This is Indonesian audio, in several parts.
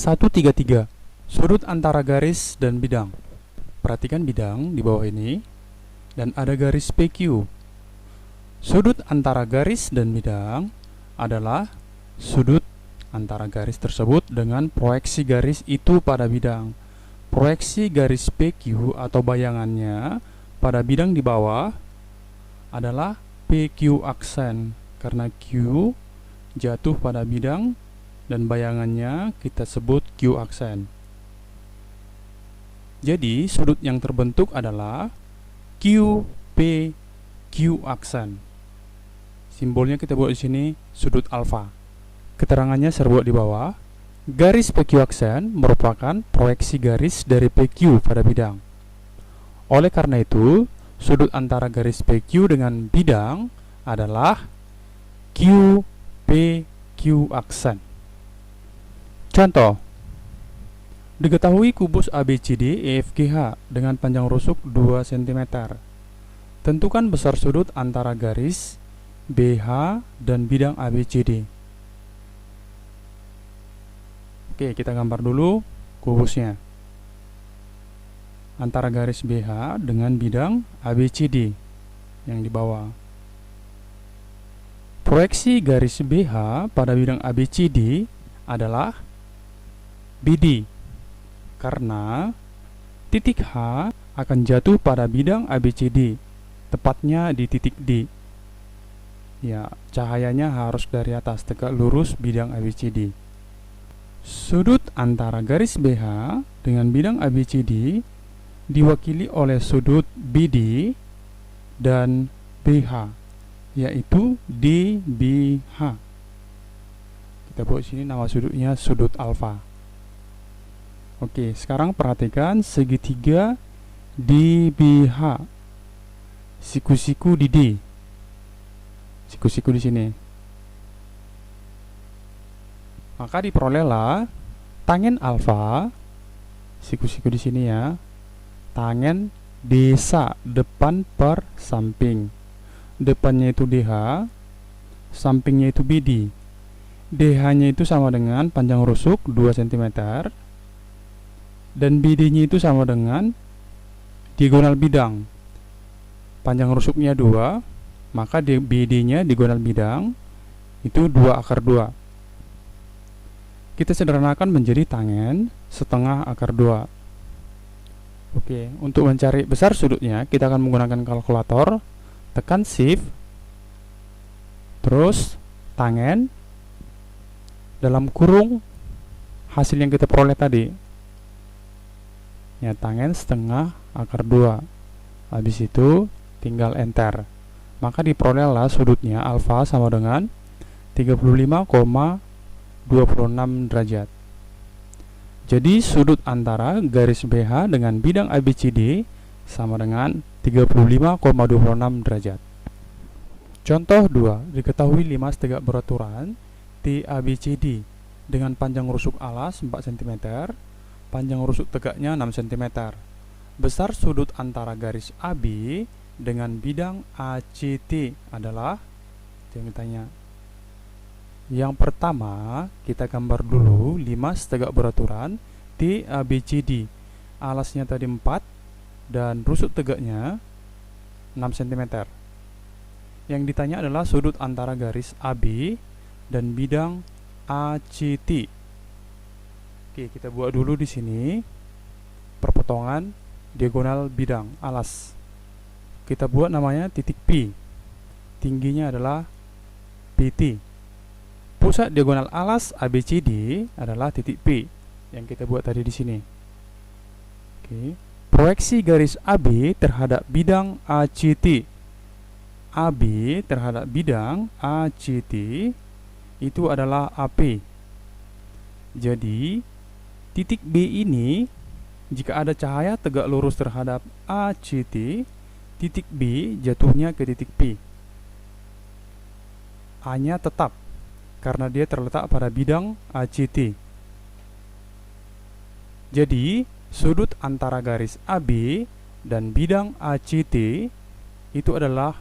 133. Sudut antara garis dan bidang. Perhatikan bidang di bawah ini dan ada garis PQ. Sudut antara garis dan bidang adalah sudut antara garis tersebut dengan proyeksi garis itu pada bidang. Proyeksi garis PQ atau bayangannya pada bidang di bawah adalah PQ aksen, karena Q jatuh pada bidang dan bayangannya kita sebut Q aksen. Jadi sudut yang terbentuk adalah QPQ aksen. Simbolnya kita buat di sini sudut alfa. Keterangannya saya buat di bawah. Garis PQ aksen merupakan proyeksi garis dari PQ pada bidang. Oleh karena itu, sudut antara garis PQ dengan bidang adalah QPQ aksen. Contoh, diketahui kubus ABCD EFGH dengan panjang rusuk 2 cm. Tentukan besar sudut antara garis BH dan bidang ABCD. Oke, kita gambar dulu kubusnya antara garis BH dengan bidang ABCD yang di bawah. Proyeksi garis BH pada bidang ABCD adalah BD, karena titik H akan jatuh pada bidang ABCD, tepatnya di titik D. Ya, cahayanya harus dari atas, tegak lurus bidang ABCD. Sudut antara garis BH dengan bidang ABCD diwakili oleh sudut BD dan BH, yaitu DBH. Kita buat sini nama sudutnya sudut alfa. Oke, sekarang perhatikan segitiga DBH. Siku-siku di D. Siku-siku di sini. Maka diperolehlah tangen alfa, siku-siku di sini ya, tangen desa depan per samping. Depannya itu DH, sampingnya itu BD. DH-nya itu sama dengan panjang rusuk 2 cm, dan BD-nya itu sama dengan diagonal bidang. Panjang rusuknya 2, maka BD-nya diagonal bidang itu 2 akar 2. Kita sederhanakan menjadi tangen setengah akar 2. Oke, untuk mencari besar sudutnya kita akan menggunakan kalkulator. Tekan shift, terus tangen dalam kurung hasil yang kita peroleh tadi. Ya, tangen setengah akar 2. Habis itu tinggal enter. Maka diperolehlah sudutnya alfa sama dengan 35,26 derajat. Jadi sudut antara garis BH dengan bidang ABCD sama dengan 35,26 derajat. Contoh 2, diketahui limas tegak beraturan TABCD dengan panjang rusuk alas 4 cm, panjang rusuk tegaknya 6 cm. Besar sudut antara garis AB dengan bidang ACT adalah, yang ditanya. Yang pertama, kita gambar dulu limas tegak beraturan TABCD. Alasnya tadi 4 dan rusuk tegaknya 6 cm. Yang ditanya adalah sudut antara garis AB dan bidang ACT. Oke, kita buat dulu di sini perpotongan diagonal bidang alas. Kita buat namanya titik P. Tingginya adalah PT. Pusat diagonal alas ABCD adalah titik P yang kita buat tadi di sini. Oke. Proyeksi garis AB terhadap bidang ACT. AB terhadap bidang ACT itu adalah AP. Jadi, titik B ini jika ada cahaya tegak lurus terhadap ACT, titik B jatuhnya ke titik P. A-nya tetap karena dia terletak pada bidang ACT. Jadi, sudut antara garis AB dan bidang ACT itu adalah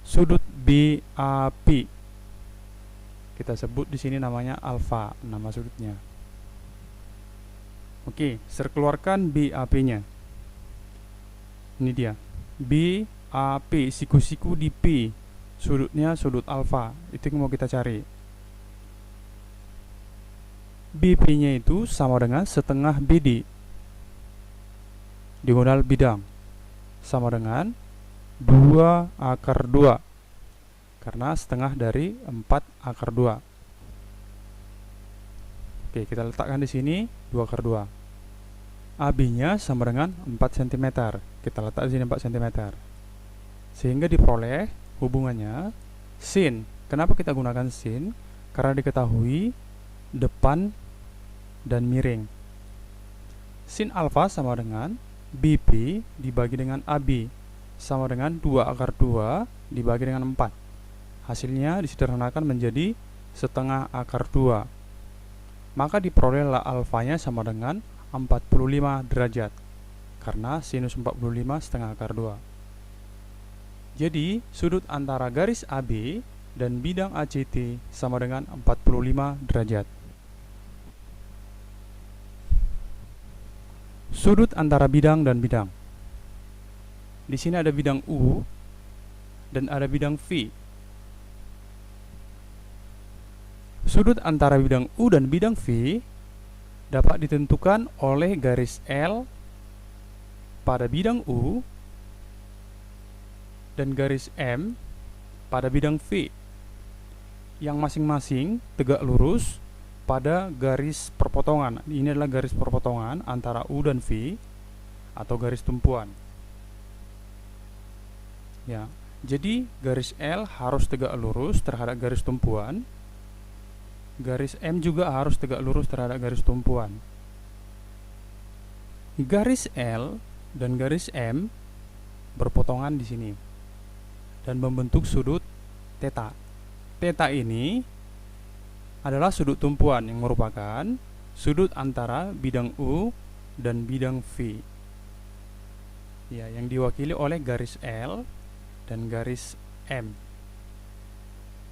sudut BAP. Kita sebut di sini namanya alfa, nama sudutnya. Oke, saya keluarkan BAP-nya. Ini dia. BAP, siku-siku di P. Sudutnya sudut alfa. Itu yang mau kita cari. BP-nya itu sama dengan setengah BD diagonal bidang, sama dengan 2 akar 2, karena setengah dari 4 akar 2. Oke, kita letakkan di sini 2 akar 2. AB-nya sama dengan 4 cm. Kita letak di sini 4 cm. Sehingga diperoleh hubungannya sin. Kenapa kita gunakan sin? Karena diketahui depan dan miring. Sin alfa sama dengan BP dibagi dengan AB, sama dengan 2 akar 2 dibagi dengan 4. Hasilnya disederhanakan menjadi setengah akar 2. Maka diperolehlah alfanya sama dengan 45 derajat, karena sinus 45 setengah akar 2. Jadi sudut antara garis AB dan bidang ACT sama dengan 45 derajat. Sudut antara bidang dan bidang. Di sini ada bidang U dan ada bidang V. Sudut antara bidang U dan bidang V dapat ditentukan oleh garis L pada bidang U dan garis M pada bidang V, yang masing-masing tegak lurus pada garis perpotongan. Ini adalah garis perpotongan antara U dan V atau garis tumpuan. Ya, jadi garis L harus tegak lurus terhadap garis tumpuan. Garis M juga harus tegak lurus terhadap garis tumpuan. Garis L dan garis M berpotongan di sini dan membentuk sudut theta. Theta ini adalah sudut tumpuan yang merupakan sudut antara bidang U dan bidang V. Ya, yang diwakili oleh garis L dan garis M.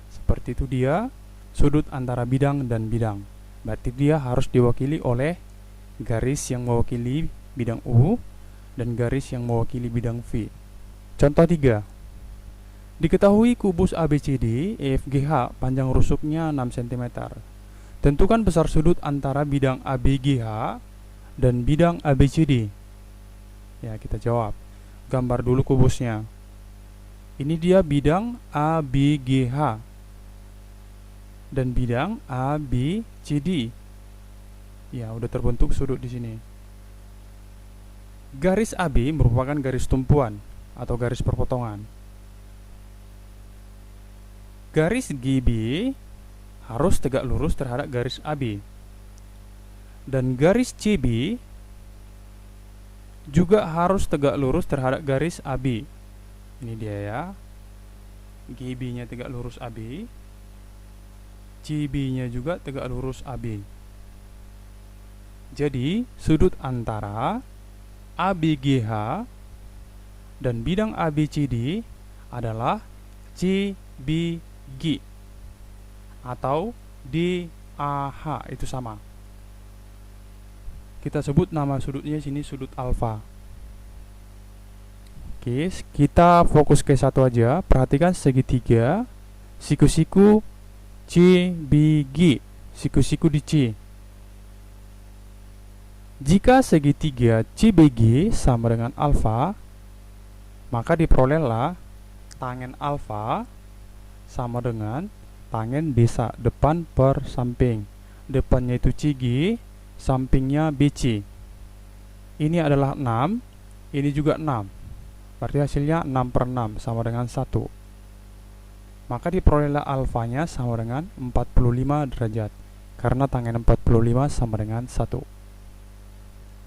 Seperti itu dia sudut antara bidang dan bidang. Berarti dia harus diwakili oleh garis yang mewakili bidang U dan garis yang mewakili bidang V. Contoh 3. Diketahui kubus ABCD EFGH panjang rusuknya 6 cm. Tentukan besar sudut antara bidang ABGH dan bidang ABCD. Ya, kita jawab. Gambar dulu kubusnya. Ini dia bidang ABGH dan bidang ABCD. Ya, udah terbentuk sudut di sini. Garis AB merupakan garis tumpuan atau garis perpotongan. Garis GB harus tegak lurus terhadap garis AB. Dan garis CB juga harus tegak lurus terhadap garis AB. Ini dia ya. GB-nya tegak lurus AB. CB-nya juga tegak lurus AB. Jadi, sudut antara ABGH dan bidang ABCD adalah CBG atau DAH, itu sama. Kita sebut nama sudutnya sini sudut alfa. Oke, kita fokus ke satu aja. Perhatikan segitiga siku-siku CBG, siku-siku di C. Jika segitiga CBG sama dengan alfa, maka diperolehlah tangen alfa sama dengan tangen desa depan per samping. Depannya itu CG, sampingnya BC. Ini adalah 6, ini juga 6. Berarti hasilnya 6 per 6 sama dengan 1. Maka diperolehlah alfanya sama dengan 45 derajat, karena tangen 45 sama dengan 1.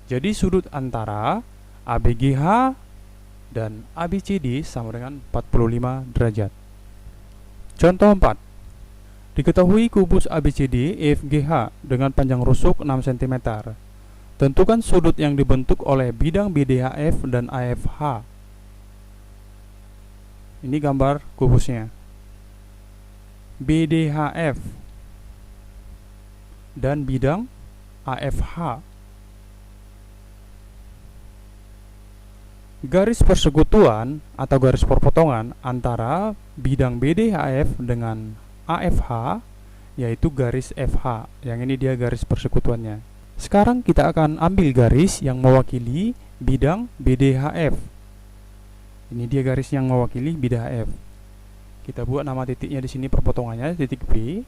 Jadi sudut antara ABGH dan ABCD sama dengan 45 derajat. Contoh 4. Diketahui kubus ABCD EFGH dengan panjang rusuk 6 cm. Tentukan sudut yang dibentuk oleh bidang BDHF dan AFH. Ini gambar kubusnya. BDHF dan bidang AFH. Garis persekutuan atau garis perpotongan antara bidang BDHF dengan AFH yaitu garis FH. Yang ini dia garis persekutuannya. Sekarang kita akan ambil garis yang mewakili bidang BDHF. Ini dia garis yang mewakili BDHF. Kita buat nama titiknya di sini perpotongannya titik B,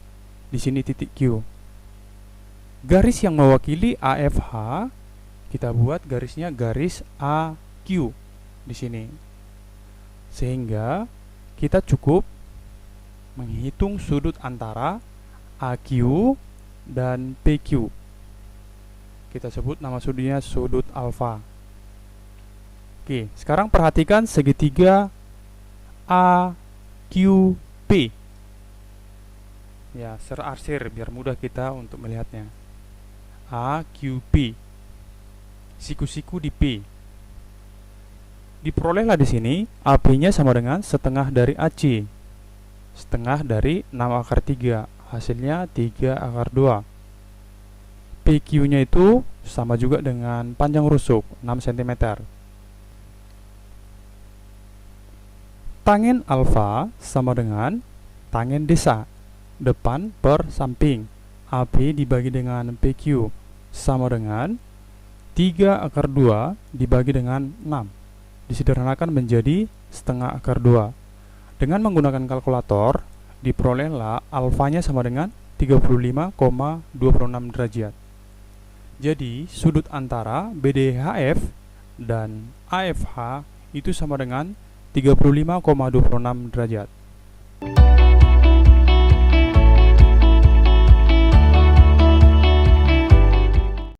di sini titik Q. Garis yang mewakili AFH kita buat garisnya garis AQ di sini. Sehingga kita cukup menghitung sudut antara AQ dan PQ. Kita sebut nama sudutnya sudut alfa. Oke, sekarang perhatikan segitiga AQP. Ya, serarsir biar mudah kita untuk melihatnya. AQP. Siku-siku di P. Diperolehlah di sini AP-nya sama dengan setengah dari AC. Setengah dari 6 akar 3. Hasilnya 3 akar 2. PQ-nya itu sama juga dengan panjang rusuk 6 cm. Tangen alfa sama dengan tangen desa, depan per samping. AP dibagi dengan PQ sama dengan 3 akar 2 dibagi dengan 6. Disederhanakan menjadi setengah akar 2. Dengan menggunakan kalkulator, diperolehlah alfanya sama dengan 35,26 derajat. Jadi, sudut antara BDHF dan AFH itu sama dengan 35,26 derajat.